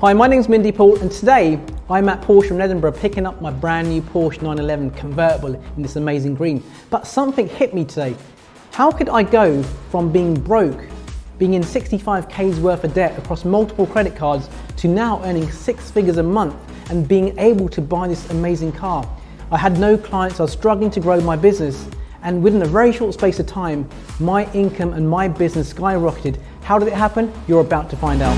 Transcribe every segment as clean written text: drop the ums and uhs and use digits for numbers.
Hi, my name's Mindy Paul, and today I'm at Porsche in Edinburgh picking up my brand new Porsche 911 Convertible in this amazing green. But something hit me today. How could I go from being broke, being in 65K's worth of debt across multiple credit cards, to now earning 6 figures a month and being able to buy this amazing car? I had no clients, I was struggling to grow my business, and within a very short space of time, my income and my business skyrocketed. How did it happen? You're about to find out.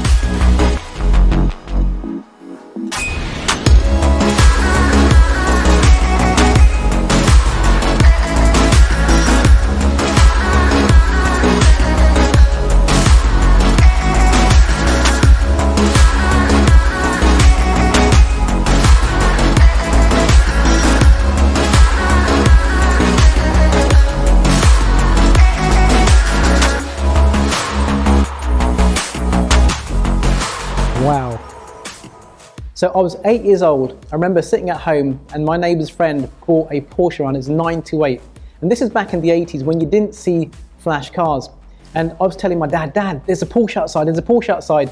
Wow. So I was 8 years old. I remember sitting at home and my neighbour's friend bought a Porsche on, it's 928. And this is back in the 80s when you didn't see flash cars. And I was telling my dad, there's a Porsche outside, there's a Porsche outside.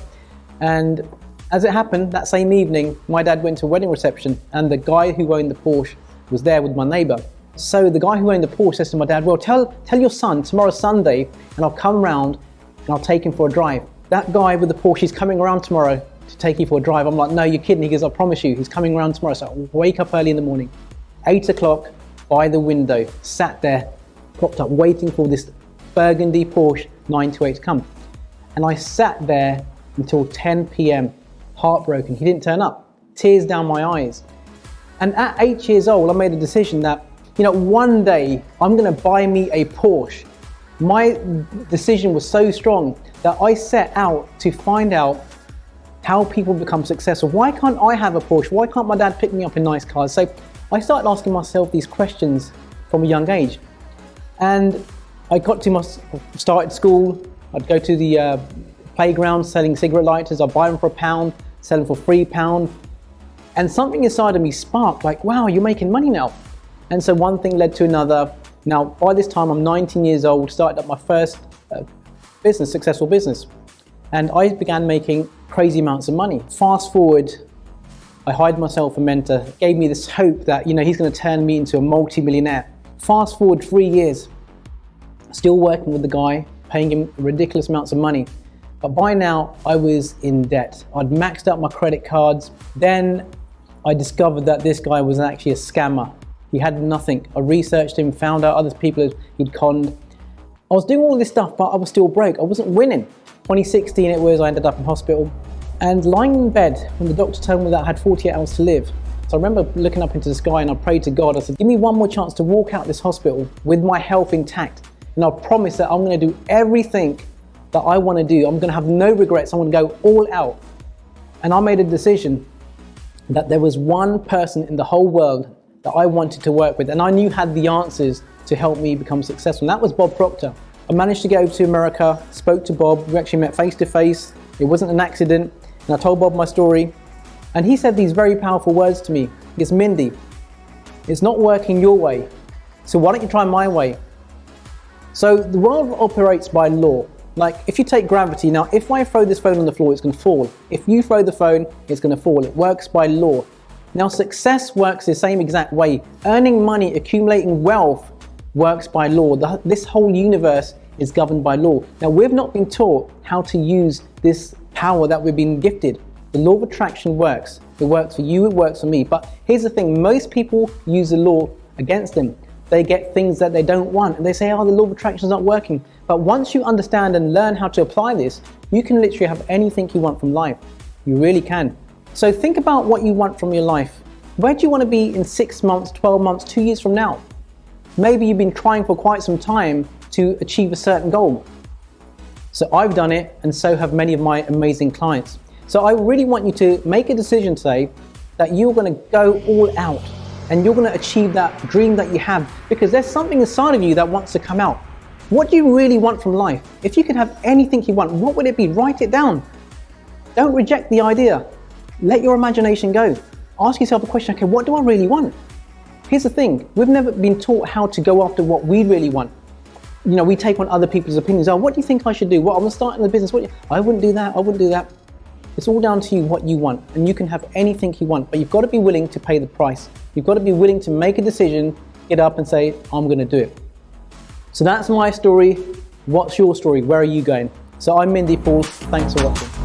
And as it happened, that same evening, my dad went to a wedding reception and the guy who owned the Porsche was there with my neighbour. So the guy who owned the Porsche says to my dad, well, tell your son tomorrow's Sunday and I'll come round and I'll take him for a drive. That guy with the Porsche is coming around tomorrow to take you for a drive. I'm like, no, you're kidding. He goes, I promise you, he's coming around tomorrow. So I wake up early in the morning, 8 o'clock, by the window, sat there, propped up, waiting for this burgundy Porsche 928 to come. And I sat there until 10 p.m, heartbroken. He didn't turn up, tears down my eyes. And at 8 years old, I made a decision that, one day I'm gonna buy me a Porsche. My decision was so strong that I set out to find out how people become successful. Why can't I have a Porsche? Why can't my dad pick me up in nice cars? So I started asking myself these questions from a young age. And I started school, I'd go to the playground selling cigarette lighters, I'd buy them for £1, sell them for £3. And something inside of me sparked like, wow, you're making money now. And so one thing led to another. Now, by this time, I'm 19 years old, started up my first successful business. And I began making crazy amounts of money. Fast forward, I hired myself a mentor, gave me this hope that, he's gonna turn me into a multi-millionaire. Fast forward 3 years, still working with the guy, paying him ridiculous amounts of money. But by now, I was in debt. I'd maxed out my credit cards. Then I discovered that this guy was actually a scammer. He had nothing. I researched him, found out other people he'd conned. I was doing all this stuff, but I was still broke. I wasn't winning. 2016 it was, I ended up in hospital. And lying in bed, when the doctor told me that I had 48 hours to live. So I remember looking up into the sky and I prayed to God. I said, give me one more chance to walk out this hospital with my health intact. And I promise that I'm gonna do everything that I wanna do. I'm gonna have no regrets. I'm gonna go all out. And I made a decision that there was one person in the whole world that I wanted to work with, and I knew had the answers to help me become successful, and that was Bob Proctor. I managed to get over to America, spoke to Bob, we actually met face to face, it wasn't an accident, and I told Bob my story, and he said these very powerful words to me. He goes, Mindy, it's not working your way, so why don't you try my way? So the world operates by law. Like if you take gravity, now if I throw this phone on the floor, it's gonna fall. If you throw the phone, it's gonna fall. It works by law. Now success works the same exact way. Earning money, accumulating wealth works by law. This whole universe is governed by law. Now we've not been taught how to use this power that we've been gifted. The law of attraction works. It works for you, it works for me. But here's the thing, most people use the law against them. They get things that they don't want and they say, oh, the law of attraction is not working. But once you understand and learn how to apply this, you can literally have anything you want from life. You really can. So think about what you want from your life. Where do you want to be in 6 months, 12 months, 2 years from now? Maybe you've been trying for quite some time to achieve a certain goal. So I've done it, and so have many of my amazing clients. So I really want you to make a decision today that you're going to go all out and you're going to achieve that dream that you have, because there's something inside of you that wants to come out. What do you really want from life? If you could have anything you want, what would it be? Write it down. Don't reject the idea. Let your imagination go. Ask yourself a question, okay, what do I really want? Here's the thing, we've never been taught how to go after what we really want. We take on other people's opinions. Oh, what do you think I should do? Well, I'm starting the business. I wouldn't do that, I wouldn't do that. It's all down to you what you want, and you can have anything you want, but you've got to be willing to pay the price. You've got to be willing to make a decision, get up and say, I'm going to do it. So that's my story. What's your story? Where are you going? So I'm Mindy Paul. Thanks for watching.